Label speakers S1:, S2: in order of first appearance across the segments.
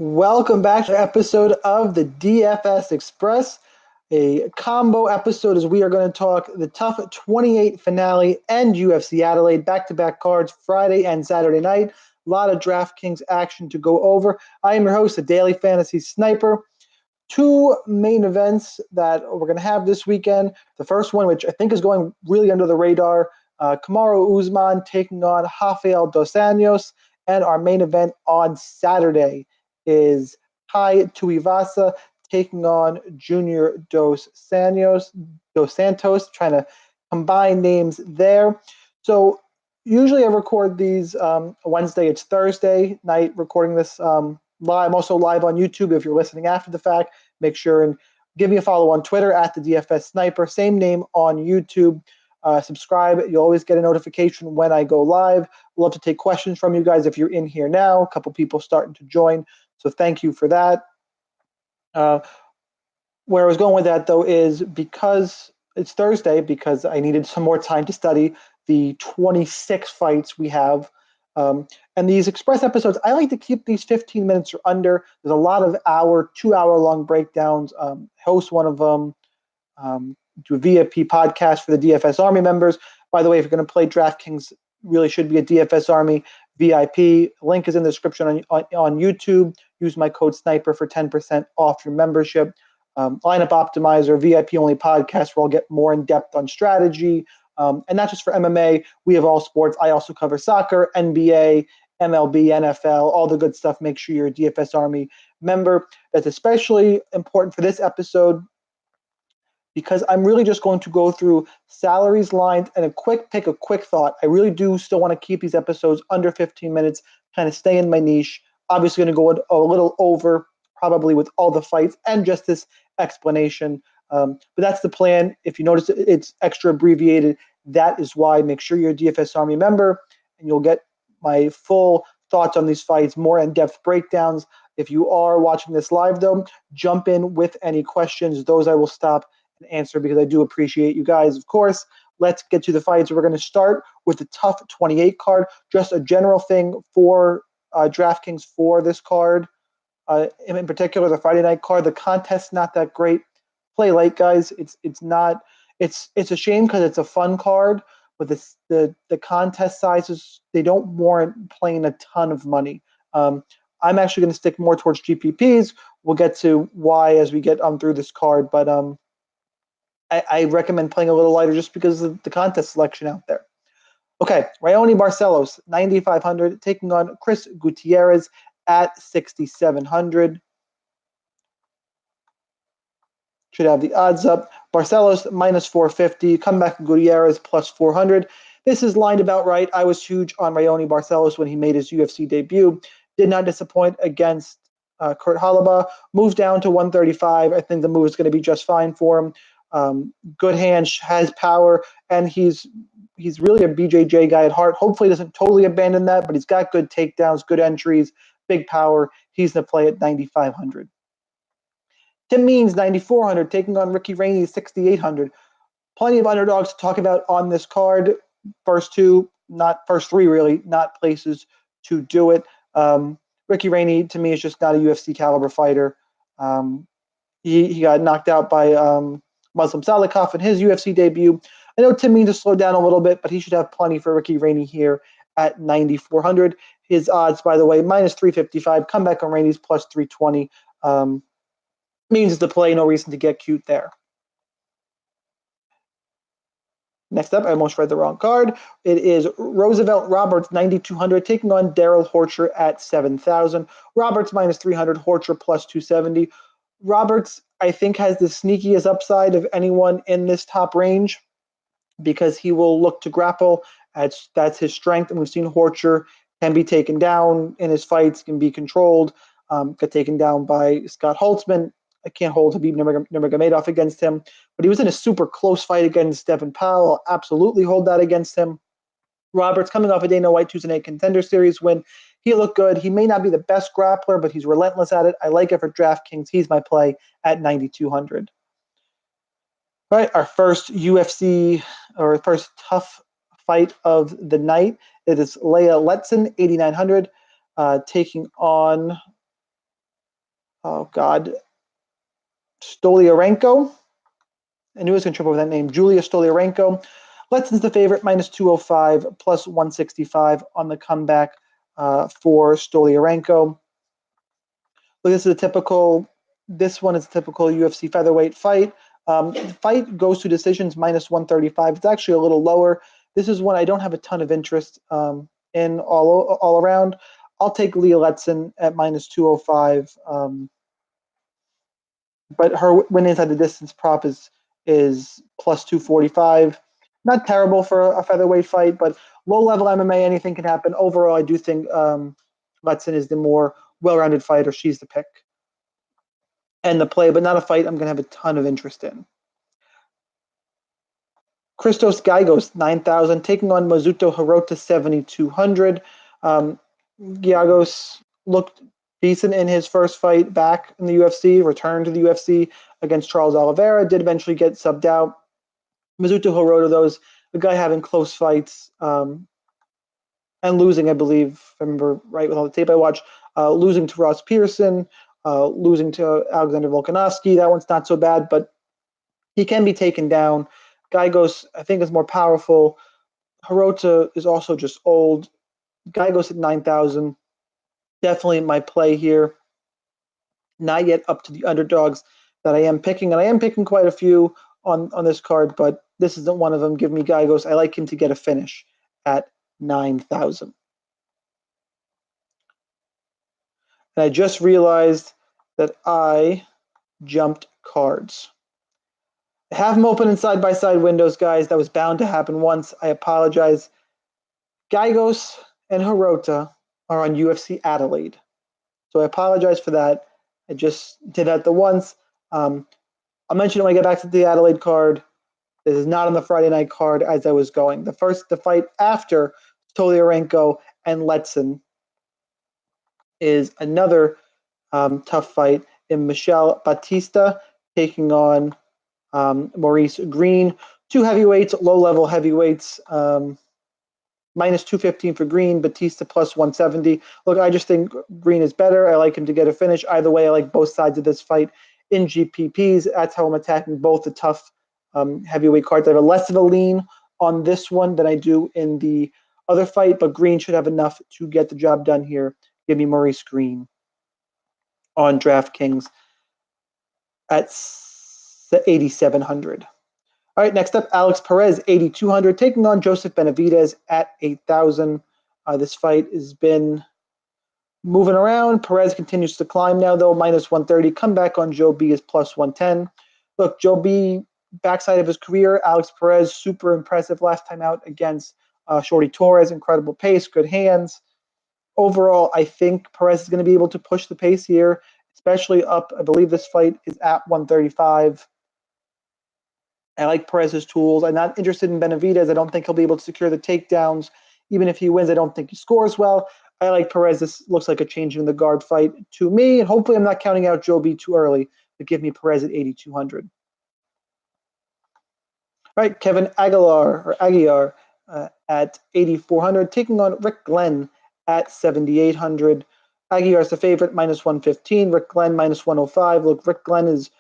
S1: Welcome back to an episode of the DFS Express, a combo episode as we are going to talk the TUF 28 finale and UFC Adelaide back-to-back cards Friday and Saturday night. A lot of DraftKings action to go over. I am your host, the Daily Fantasy Sniper. Two main events that we're going to have this weekend. The first one, which I think is going really under the radar, Kamaru Usman taking on Rafael dos Anjos, and our main event on Saturday is Tai Tuivasa taking on Junior dos Santos, trying to combine names there. So usually I record these Wednesday. It's Thursday night recording this live. I'm also live on YouTube if you're listening after the fact. Make sure and give me a follow on Twitter at the DFS Sniper. Same name on YouTube. Subscribe. You'll always get a notification when I go live. Love to take questions from you guys if you're in here now. A couple people starting to join. So thank you for that. Where I was going with that, though, is because it's Thursday, because I needed some more time to study the 26 fights we have. And these express episodes, I like to keep these 15 minutes or under. There's a lot of 2-hour long breakdowns. Host one of them. Do a VIP podcast for the DFS Army members. By the way, if you're going to play DraftKings, really should be a DFS Army VIP. Link is in the description on YouTube. Use my code SNIPER for 10% off your membership. Lineup Optimizer, VIP only podcast where I'll get more in depth on strategy. And not just for MMA, we have all sports. I also cover soccer, NBA, MLB, NFL, all the good stuff. Make sure you're a DFS Army member. That's especially important for this episode because I'm really just going to go through salaries, lines, and a quick thought. I really do still want to keep these episodes under 15 minutes, kind of stay in my niche. Obviously going to go a little over, probably with all the fights and just this explanation. But that's the plan. If you notice it's extra abbreviated, that is why. Make sure you're a DFS Army member, and you'll get my full thoughts on these fights, more in-depth breakdowns. If you are watching this live, though, jump in with any questions. Those I will stop and answer because I do appreciate you guys, of course. Let's get to the fights. We're going to start with the TUF 28 card. Just a general thing for DraftKings for this card. In particular, the Friday night card. The contest's not that great. Play late, guys. It's not. It's a shame because it's a fun card, but the contest sizes, they don't warrant playing a ton of money. I'm actually going to stick more towards GPPs. We'll get to why as we get through this card, but I recommend playing a little lighter just because of the contest selection out there. Okay, Raoni Barcelos, 9,500, taking on Chris Gutierrez at 6,700. Should have the odds up. Barcelos minus 450. Comeback Gutierrez plus 400. This is lined about right. I was huge on Raoni Barcelos when he made his UFC debut. Did not disappoint against Kurt Halaba. Moves down to 135. I think the move is going to be just fine for him. Good hands, has power, and he's really a BJJ guy at heart. Hopefully he doesn't totally abandon that, but he's got good takedowns, good entries, big power. He's going to play at 9,500. Tim Means, 9,400, taking on Ricky Rainey, 6,800. Plenty of underdogs to talk about on this card. First three really, not places to do it. Ricky Rainey, to me, is just not a UFC caliber fighter. He got knocked out by Muslim Salikov in his UFC debut. I know Tim Means has slowed down a little bit, but he should have plenty for Ricky Rainey here at 9,400. His odds, by the way, minus 355. Comeback on Rainey's plus 320. Means is the play, no reason to get cute there. Next up, I almost read the wrong card. It is Roosevelt Roberts, 9,200, taking on Daryl Horcher at 7,000. Roberts minus 300, Horcher plus 270. Roberts, I think, has the sneakiest upside of anyone in this top range because he will look to grapple. That's his strength, and we've seen Horcher can be taken down in his fights, can be controlled, got taken down by Scott Holtzman. I can't hold Khabib Nurmagomedov against him, but he was in a super close fight against Devin Powell. I'll absolutely hold that against him. Roberts coming off a Dana White Tuesday Night Contender Series win. He looked good. He may not be the best grappler, but he's relentless at it. I like it for DraftKings. He's my play at 9,200. All right, our first UFC or first TUF fight of the night. It is Leia Letson, 8,900, taking on oh God, Stolyarenko. I knew I was going to trip over that name. Julia Stolyarenko. Letson's the favorite, minus 205, plus 165 on the comeback for Stolyarenko. Look, this one is a typical UFC featherweight fight. The fight goes to decisions, minus 135. It's actually a little lower. This is one I don't have a ton of interest in all around. I'll take Leah Letson at minus 205. But her win inside the distance prop is plus 245. Not terrible for a featherweight fight, but low level MMA, anything can happen. Overall, I do think Letson is the more well-rounded fighter. She's the pick and the play, but not a fight I'm going to have a ton of interest in. Christos Gigos, 9,000, taking on Mizuto Hirota, 7,200. Giagos looked decent in his first fight back in the UFC, returned to the UFC against Charles Oliveira, did eventually get subbed out. Mizuto Hirota, though, is a guy having close fights and losing, I believe, if I remember right with all the tape I watched, losing to Ross Pearson, losing to Alexander Volkanovski. That one's not so bad, but he can be taken down. Gigos, I think, is more powerful. Hirota is also just old. Gigos at 9,000. Definitely my play here. Not yet up to the underdogs that I am picking, and I am picking quite a few on this card, but this isn't one of them. Give me Gigos. I like him to get a finish at 9,000. And I just realized that I jumped cards. I have them open in side-by-side windows, guys. That was bound to happen once. I apologize. Gigos and Hirota are on UFC Adelaide. So I apologize for that. I just did that the once. I'll mention it when I get back to the Adelaide card. This is not on the Friday night card as I was going. The fight after Stolyarenko and Letson is another tough fight in Michelle Batista taking on Maurice Green. Two heavyweights, low-level heavyweights. Minus 215 for Green, Batista plus 170. Look, I just think Green is better. I like him to get a finish. Either way, I like both sides of this fight in GPPs. That's how I'm attacking both the tough heavyweight cards. I have a less of a lean on this one than I do in the other fight, but Green should have enough to get the job done here. Give me Maurice Green on DraftKings at 8,700. All right, next up, Alex Perez, 8,200, taking on Joseph Benavidez at 8,000. This fight has been moving around. Perez continues to climb now, though, minus 130. Comeback on Joe B is plus 110. Look, Joe B, backside of his career. Alex Perez, super impressive last time out against Shorty Torres. Incredible pace, good hands. Overall, I think Perez is going to be able to push the pace here, especially up. I believe this fight is at 135. I like Perez's tools. I'm not interested in Benavidez. I don't think he'll be able to secure the takedowns. Even if he wins, I don't think he scores well. I like Perez. This looks like a change in the guard fight to me. And hopefully I'm not counting out Joe B too early, but give me Perez at 8,200. All right, Kevin Aguilar at 8,400, taking on Rick Glenn at 7,800. Aguilar's the favorite, minus 115. Rick Glenn, minus 105. Look, Rick Glenn is,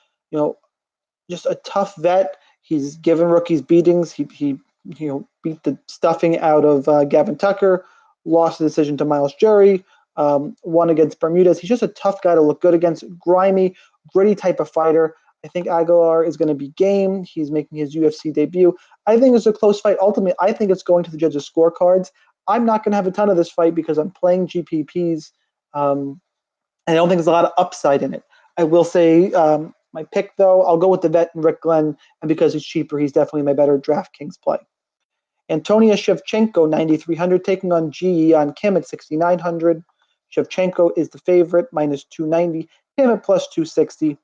S1: just a tough vet. He's given rookies beatings. He beat the stuffing out of Gavin Tucker, lost the decision to Miles Jury, won against Bermudez. He's just a tough guy to look good against. Grimy, gritty type of fighter. I think Aguilar is going to be game. He's making his UFC debut. I think it's a close fight. Ultimately, I think it's going to the judges' scorecards. I'm not going to have a ton of this fight because I'm playing GPPs. And I don't think there's a lot of upside in it. I will say my pick, though, I'll go with the vet and Rick Glenn, and because he's cheaper, he's definitely my better DraftKings play. Antonia Shevchenko, 9,300, taking on Ji Yeon Kim at 6,900. Shevchenko is the favorite, minus 290. Kim at plus 260.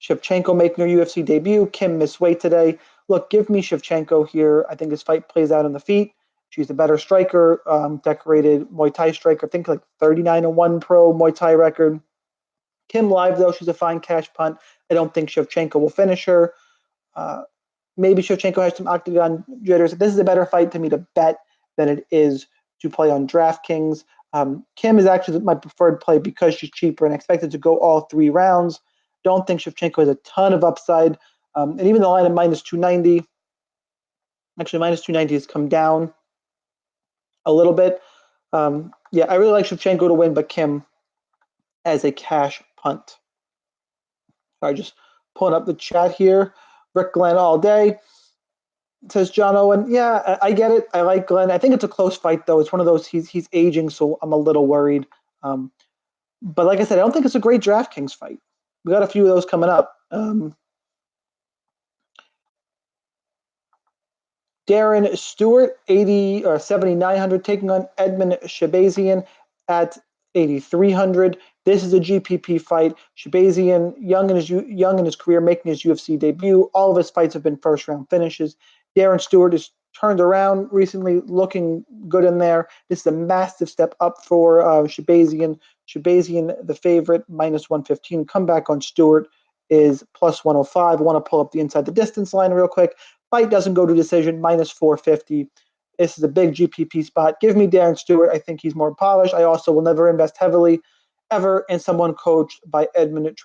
S1: Shevchenko making her UFC debut. Kim missed weight today. Look, give me Shevchenko here. I think this fight plays out on the feet. She's the better striker, decorated Muay Thai striker. I think like 39-1 pro Muay Thai record. Kim live, though, she's a fine cash punt. I don't think Shevchenko will finish her. Maybe Shevchenko has some octagon jitters. This is a better fight to me to bet than it is to play on DraftKings. Kim is actually my preferred play because she's cheaper and expected to go all 3 rounds. Don't think Shevchenko has a ton of upside. And even the line of minus 290, actually minus 290 has come down a little bit. Yeah, I really like Shevchenko to win, but Kim as a cash punt. All right, just pulling up the chat here. Rick Glenn all day. Says John Owen. Yeah, I get it. I like Glenn. I think it's a close fight, though. It's one of those he's aging, so I'm a little worried. But like I said, I don't think it's a great DraftKings fight. We got a few of those coming up. Darren Stewart, 80 or 7,900, taking on Edmund Shabazian at 8,300. This is a GPP fight. Shabazian, young in his career, making his UFC debut. All of his fights have been first round finishes. Darren Stewart has turned around recently, looking good in there. This is a massive step up for Shabazian. Shabazian, the favorite, minus 115. Comeback on Stewart is plus 105. I want to pull up the inside the distance line real quick. Fight doesn't go to decision, minus 450. This is a big GPP spot. Give me Darren Stewart. I think he's more polished. I also will never invest heavily ever in someone coached by Edmund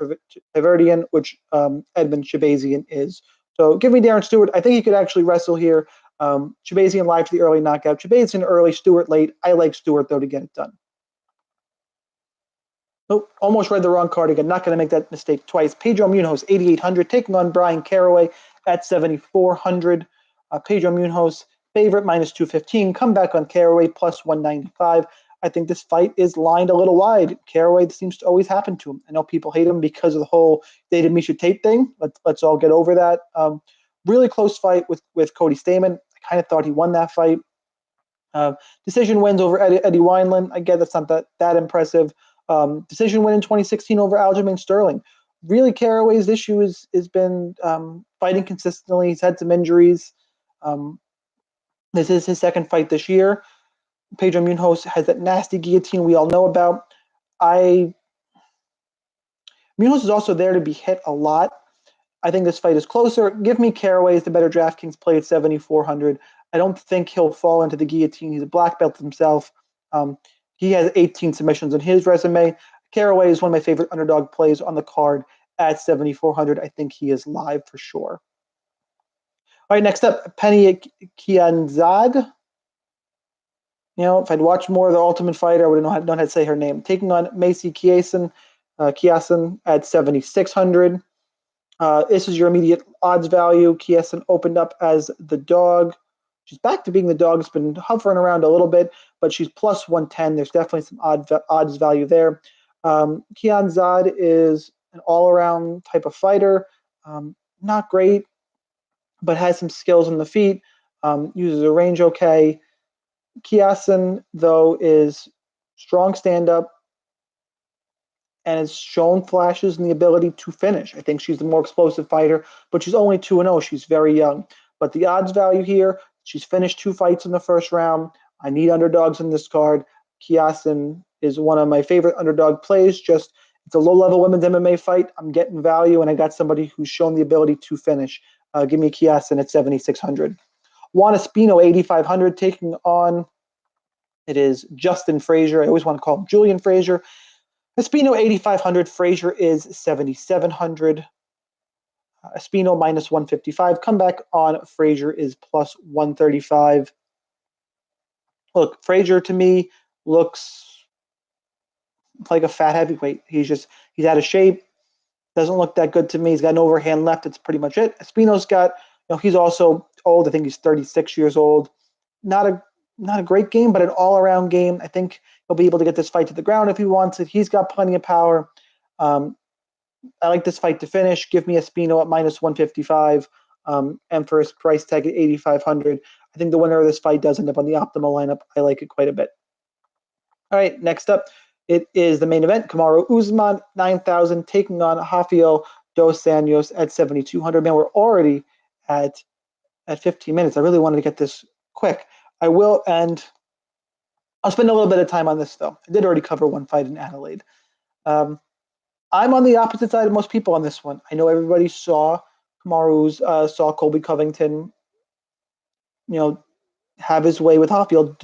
S1: Treverdian, which Edmund Shabazian is. So give me Darren Stewart. I think he could actually wrestle here. Shabazian live to the early knockout. Shabazian early, Stewart late. I like Stewart, though, to get it done. Oh, almost read the wrong card again. Not going to make that mistake twice. Pedro Munoz, 8,800, taking on Brian Caraway at 7,400. Pedro Munoz, favorite, minus 215. Comeback on Caraway, plus 195. I think this fight is lined a little wide. Caraway seems to always happen to him. I know people hate him because of the whole dated Misha Tate thing. Let's all get over that. Really close fight with Cody Stamann. I kind of thought he won that fight. Decision wins over Eddie Wineland. Again, that's not that impressive. Decision win in 2016 over Aljamain Sterling. Really, Caraway's issue has been fighting consistently. He's had some injuries. This is his second fight this year. Pedro Munoz has that nasty guillotine we all know about. Munoz is also there to be hit a lot. I think this fight is closer. Give me Caraway as the better DraftKings play at 7,400. I don't think he'll fall into the guillotine. He's a black belt himself. He has 18 submissions on his resume. Caraway is one of my favorite underdog plays on the card at 7,400. I think he is live for sure. All right, next up, Penny Kianzad. If I'd watched more of The Ultimate Fighter, I would have known how to say her name. Taking on Macy Kiasen at 7,600. This is your immediate odds value. Kiasen opened up as the dog. She's back to being the dog. It's been hovering around a little bit, but she's plus 110. There's definitely some odds value there. Kianzad is an all-around type of fighter. Not great, but has some skills on the feet. Uses a range okay. Kiasen, though, is strong stand-up and has shown flashes in the ability to finish. I think she's the more explosive fighter, but she's only 2-0. She's very young. But the odds value here, she's finished 2 fights in the first round. I need underdogs in this card. Kiasen is one of my favorite underdog plays. Just it's a low-level women's MMA fight. I'm getting value, and I got somebody who's shown the ability to finish. Give me Kiasen at 7,600. Juan Espino, 8,500, taking on, it is Justin Frazier. I always want to call him Julian Frazier. Espino, 8,500. Frazier is 7,700. Espino, minus 155. Comeback on Frazier is plus 135. Look, Frazier to me looks like a fat heavyweight. He's out of shape. Doesn't look that good to me. He's got an overhand left. That's pretty much it. Espino's got, he's also old. I think he's 36 years old. Not a great game, but an all-around game. I think he'll be able to get this fight to the ground if he wants it. He's got plenty of power. I like this fight to finish. Give me Espino at minus 155. And for his price tag at 8,500. I think the winner of this fight does end up on the optimal lineup. I like it quite a bit. All right, next up, it is the main event. Kamaru Usman, 9,000, taking on Rafael Dos Anjos at 7,200. Man, we're already at 15 minutes. I really wanted to get this quick. I will, and I'll spend a little bit of time on this, though. I did already cover one fight in Adelaide. I'm on the opposite side of most people on this one. I know everybody saw Colby Covington, have his way with Rafael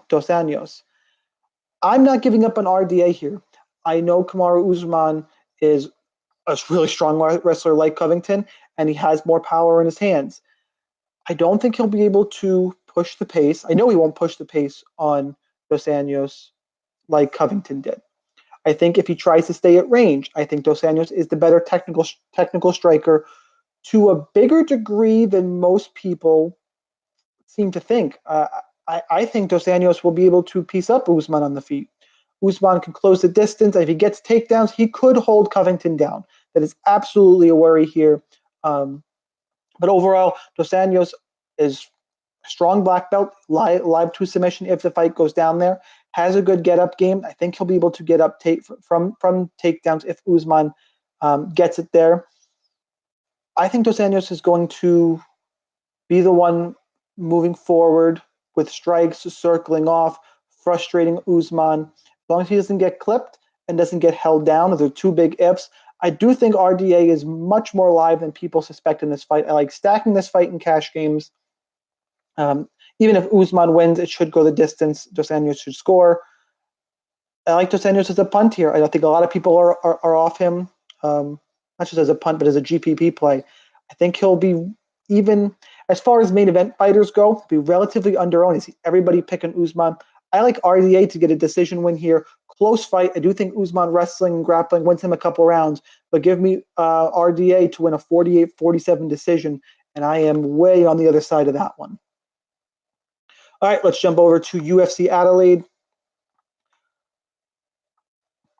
S1: Dos Anjos. I'm not giving up on RDA here. I know Kamaru Usman is a really strong wrestler like Covington, and he has more power in his hands. I don't think he'll be able to push the pace. I know he won't push the pace on Dos Anjos like Covington did. I think if he tries to stay at range, I think Dos Anjos is the better technical striker to a bigger degree than most people seem to think. I think Dos Anjos will be able to piece up Usman on the feet. Usman can close the distance. If he gets takedowns, he could hold Covington down. That is absolutely a worry here. But overall, Dos Anjos is a strong black belt, live to submission if the fight goes down there. Has a good get up game. I think he'll be able to get up from takedowns if Usman gets it there. I think Dos Anjos is going to be the one moving forward with strikes circling off, frustrating Usman. As long as he doesn't get clipped and doesn't get held down, those are two big ifs. I do think RDA is much more live than people suspect in this fight. I like stacking this fight in cash games. Even if Usman wins, it should go the distance. Dos Anjos should score. I like Dos Anjos as a punt here. I don't think a lot of people are off him, not just as a punt, but as a GPP play. I think he'll be, even as far as main event fighters go, be relatively underowned. I see everybody picking Usman. I like RDA to get a decision win here. Close fight. I do think Usman wrestling and grappling wins him a couple rounds, but give me RDA to win a 48-47 decision, and I am way on the other side of that one. All right, let's jump over to UFC Adelaide.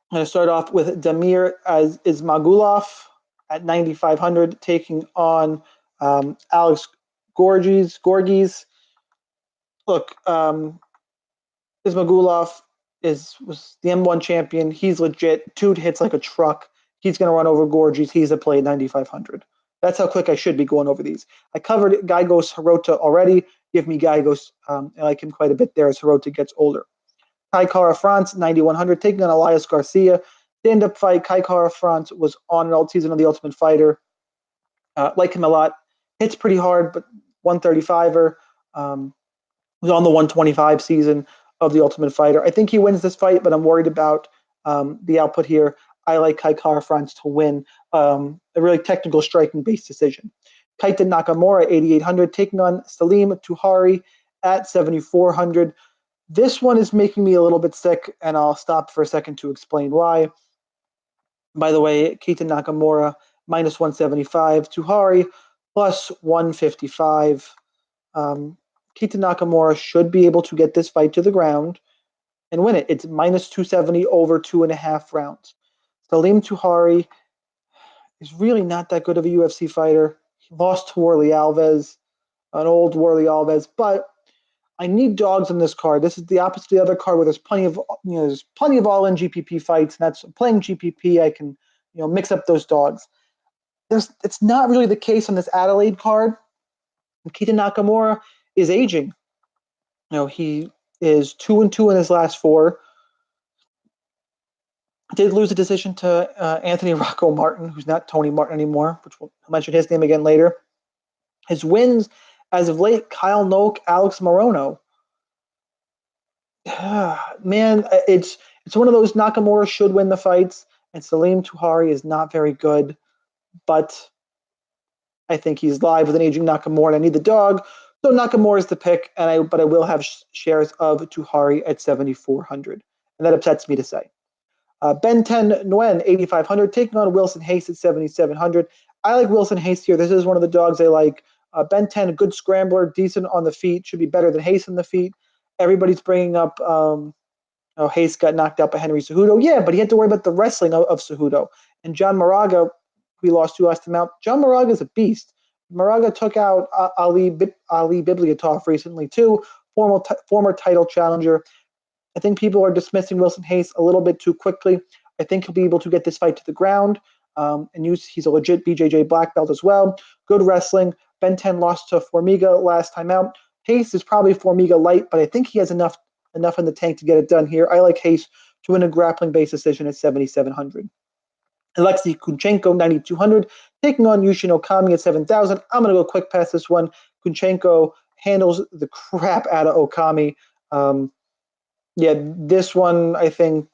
S1: I'm going to start off with Damir Ismagulov at 9,500, taking on Alex Gorgis. Look, Ismagulov was the M1 champion. He's legit. Dude hits like a truck. He's going to run over Gorgis. He's a play at 9,500. That's how quick I should be going over these. I covered Gygos Hirota already. Give me Gygos. I like him quite a bit there as Hirota gets older. Kai Kara France, 9,100, taking on Elias Garcia. Stand-up fight, Kai Kara France was on an old season of The Ultimate Fighter. Like him a lot. Hits pretty hard, but 135er. Was on the 125 season of The Ultimate Fighter. I think he wins this fight, but I'm worried about the output here. I like Kai Kara France to win a really technical striking-based decision. Kaita Nakamura, 8,800, taking on Salim Tuhari at 7,400. This one is making me a little bit sick, and I'll stop for a second to explain why. By the way, Keita Nakamura, minus 175. Tuhari, plus 155. Keita Nakamura should be able to get this fight to the ground and win it. It's minus 270 over 2.5 rounds. Salim Tuhari is really not that good of a UFC fighter. He lost to Warley Alves, an old Warley Alves, but I need dogs in this card. This is the opposite of the other card where there's plenty of all-in GPP fights, and that's playing GPP. I can mix up those dogs. It's not really the case on this Adelaide card. Keita Nakamura is aging. He is 2-2 in his last 4. Did lose a decision to Anthony Rocco Martin, who's not Tony Martin anymore, which we'll mention his name again later. His wins as of late: Kyle Noak, Alex Morono. Man, it's one of those. Nakamura should win the fights, and Salim Tuhari is not very good, but I think he's live with an aging Nakamura, and I need the dog, so Nakamura is the pick, but I will have shares of Tuhari at 7,400, and that upsets me to say. Ben 10 Nguyen, 8,500, taking on Wilson Hayes at 7,700. I like Wilson Hayes here. This is one of the dogs I like. Ben 10, a good scrambler, decent on the feet, should be better than Hayes on the feet. Everybody's bringing up Hayes got knocked out by Henry Cejudo. Yeah, but he had to worry about the wrestling of Cejudo. And John Moraga, we lost to last time out. John Moraga is a beast. Moraga took out Ali Bibliatov recently too, former title challenger. I think people are dismissing Wilson Hayes a little bit too quickly. I think he'll be able to get this fight to the ground he's a legit BJJ black belt as well. Good wrestling. Ben 10 lost to Formiga last time out. Hayes is probably Formiga light, but I think he has enough in the tank to get it done here. I like Hayes to win a grappling-based decision at 7,700. Alexei Kunchenko, 9,200, taking on Yushin Okami at 7,000. I'm going to go quick past this one. Kunchenko handles the crap out of Okami. Yeah, this one I think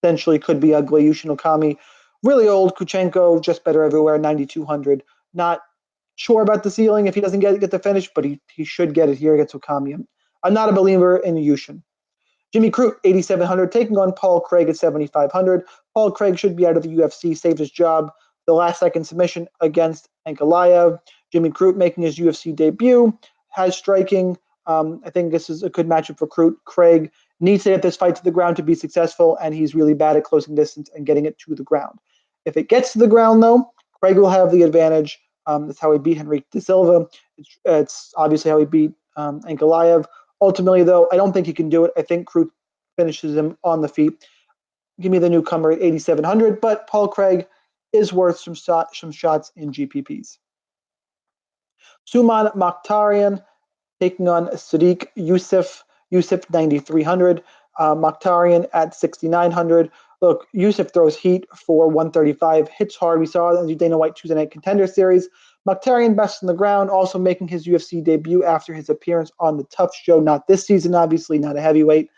S1: potentially could be ugly. Yushin Okami, really old. Kuchenko, just better everywhere, 9,200. Not sure about the ceiling if he doesn't get the finish, but he should get it here against Okami. I'm not a believer in Yushin. Jimmy Crute, 8,700, taking on Paul Craig at 7,500. Paul Craig should be out of the UFC, saved his job. The last second submission against Ankalaev. Jimmy Crute making his UFC debut, has striking. I think this is a good matchup for Crute. Craig needs to get this fight to the ground to be successful, and he's really bad at closing distance and getting it to the ground. If it gets to the ground, though, Craig will have the advantage. That's how he beat Henrique De Silva. It's obviously how he beat Ankalaev. Ultimately, though, I don't think he can do it. I think Crute finishes him on the feet. Give me the newcomer at 8,700, but Paul Craig is worth some shots in GPPs. Suman Mokhtarian taking on Sadiq Youssef. Youssef 9,300. Mokhtarian at 6,900. Look, Youssef throws heat for 135, hits hard. We saw in the Dana White Tuesday Night Contender Series. Mokhtarian best on the ground, also making his UFC debut after his appearance on the TUF show. Not this season, obviously, not a heavyweight.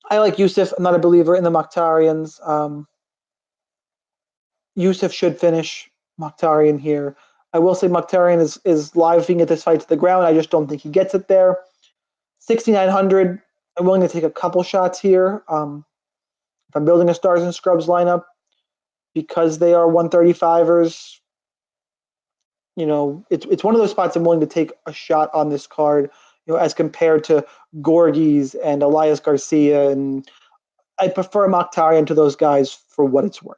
S1: I like Youssef. I'm not a believer in the Mokhtarians. Youssef should finish Mokhtarian here. I will say Mokhtarian is living at this fight to the ground. I just don't think he gets it there. 6,900. I'm willing to take a couple shots here. If I'm building a Stars and Scrubs lineup, because they are 135ers, it's one of those spots I'm willing to take a shot on this card, as compared to Gorgies and Elias Garcia. And I prefer Mokhtarian to those guys for what it's worth.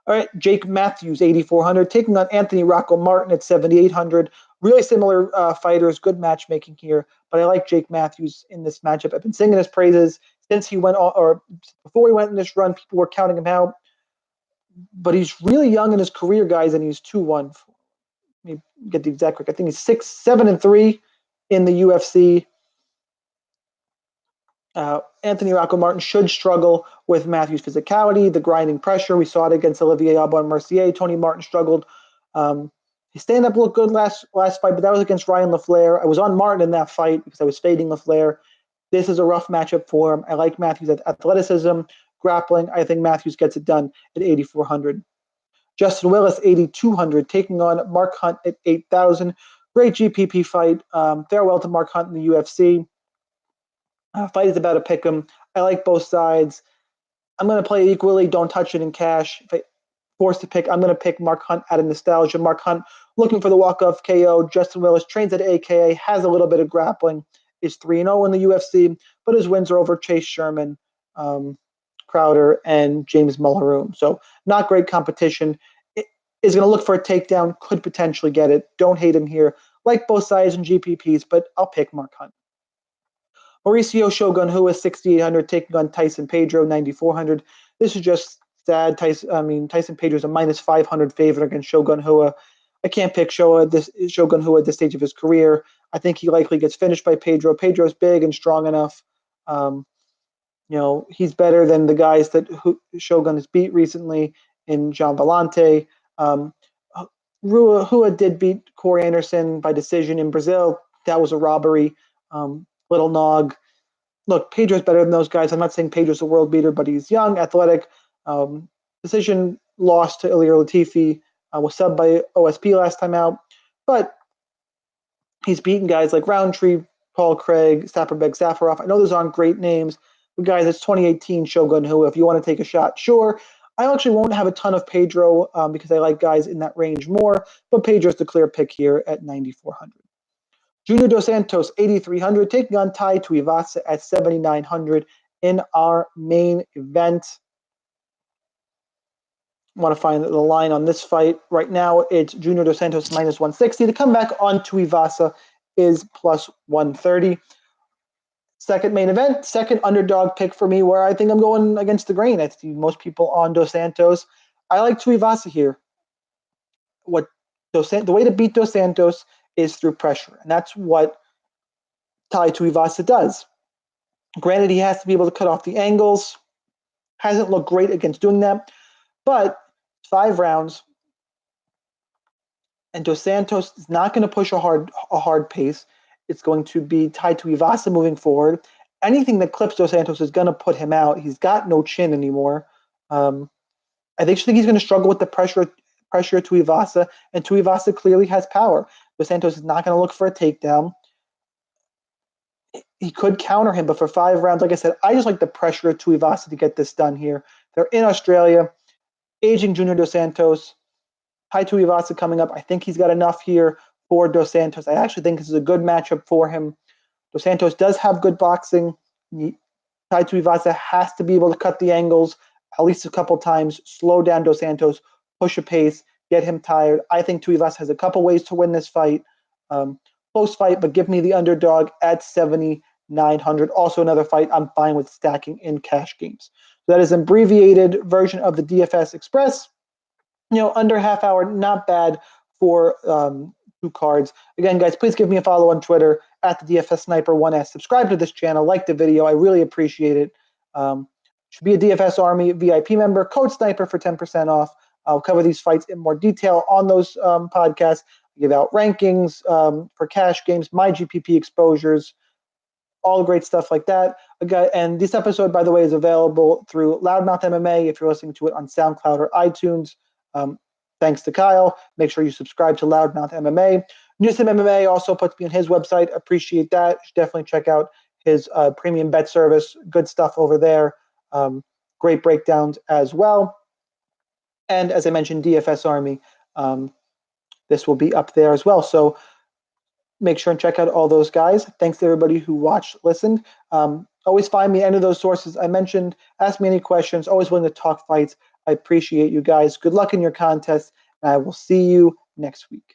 S1: All right, Jake Matthews, 8,400, taking on Anthony Rocco Martin at 7,800. Really similar fighters, good matchmaking here, but I like Jake Matthews in this matchup. I've been singing his praises since he went on, or before he went in this run. People were counting him out, but he's really young in his career, guys, and he's 2-1. Let me get the exact correct. I think he's 6-7-3 in the UFC. Anthony Rocco Martin should struggle with Matthews' physicality, the grinding pressure. We saw it against Olivier Aubin Mercier. Tony Martin struggled. His stand-up looked good last fight, but that was against Ryan LaFleur. I was on Martin in that fight because I was fading LaFleur. This is a rough matchup for him. I like Matthews' athleticism, grappling. I think Matthews gets it done at 8,400. Justin Willis, 8,200, taking on Mark Hunt at 8,000. Great GPP fight. Farewell to Mark Hunt in the UFC. Fight is about to pick 'em. I like both sides. I'm going to play equally. Don't touch it in cash. If I forced to pick, I'm going to pick Mark Hunt out of nostalgia. Mark Hunt looking for the walk-off KO. Justin Willis trains at AKA, has a little bit of grappling, is 3-0 in the UFC, but his wins are over Chase Sherman, Crowder, and James Mulheroom. So not great competition. It is going to look for a takedown, could potentially get it. Don't hate him here. Like both sides in GPPs, but I'll pick Mark Hunt. Mauricio Shogun Rua, 6,800, taking on Tyson Pedro, 9,400. This is just sad. Tyson Pedro is a minus 500 favorite against Shogun Rua. I can't pick Shogun Rua at this stage of his career. I think he likely gets finished by Pedro. Pedro's big and strong enough. He's better than the guys that Shogun has beat recently in John Vellante. Rua did beat Corey Anderson by decision in Brazil. That was a robbery. Little Nog. Look, Pedro's better than those guys. I'm not saying Pedro's a world beater, but he's young, athletic. Decision loss to Ilir Latifi. Was subbed by OSP last time out. But he's beaten guys like Roundtree, Paul Craig, Saperbek Safarov. I know those aren't great names, but guys, it's 2018 Shogun Rua. If you want to take a shot, sure. I actually won't have a ton of Pedro because I like guys in that range more, but Pedro's the clear pick here at 9,400. Junior Dos Santos, 8,300, taking on Tai Tuivasa at 7,900 in our main event. I want to find the line on this fight. Right now, it's Junior Dos Santos minus 160. The comeback on Tuivasa is plus 130. Second main event, second underdog pick for me, where I think I'm going against the grain. I see most people on Dos Santos. I like Tuivasa here. The way to beat Dos Santos is through pressure, and that's what Tai Tuivasa does. Granted, he has to be able to cut off the angles. Hasn't looked great against doing that, but 5 rounds, and Dos Santos is not going to push a hard pace. It's going to be tied to Ivasa moving forward. Anything that clips Dos Santos is going to put him out. He's got no chin anymore. I think he's going to struggle with the pressure to Ivasa, and Tuivasa clearly has power. Dos Santos is not going to look for a takedown. He could counter him, but for 5 rounds, like I said, I just like the pressure to Tuivasa to get this done here. They're in Australia. Aging Junior Dos Santos, Tai Tuivasa coming up. I think he's got enough here for Dos Santos. I actually think this is a good matchup for him. Dos Santos does have good boxing. Tai Tuivasa has to be able to cut the angles at least a couple times, slow down Dos Santos, push a pace, get him tired. I think Tuivasa has a couple ways to win this fight. Close fight, but give me the underdog at 7,900. Also another fight I'm fine with stacking in cash games. So that is an abbreviated version of the DFS Express. Under half hour, not bad for 2 cards. Again, guys, please give me a follow on Twitter at the DFS Sniper 1S. Subscribe to this channel, like the video. I really appreciate it. Should be a DFS Army VIP member. Code Sniper for 10% off. I'll cover these fights in more detail on those podcasts. I give out rankings for cash games, my GPP exposures, all great stuff like that. And this episode, by the way, is available through Loudmouth MMA if you're listening to it on SoundCloud or iTunes. Thanks to Kyle. Make sure you subscribe to Loudmouth MMA. Newsom MMA also puts me on his website. Appreciate that. You should definitely check out his premium bet service. Good stuff over there. Great breakdowns as well. And as I mentioned, DFS Army. This will be up there as well. So make sure and check out all those guys. Thanks to everybody who watched, listened. Always find me any of those sources I mentioned. Ask me any questions. Always willing to talk fights. I appreciate you guys. Good luck in your contest, and I will see you next week.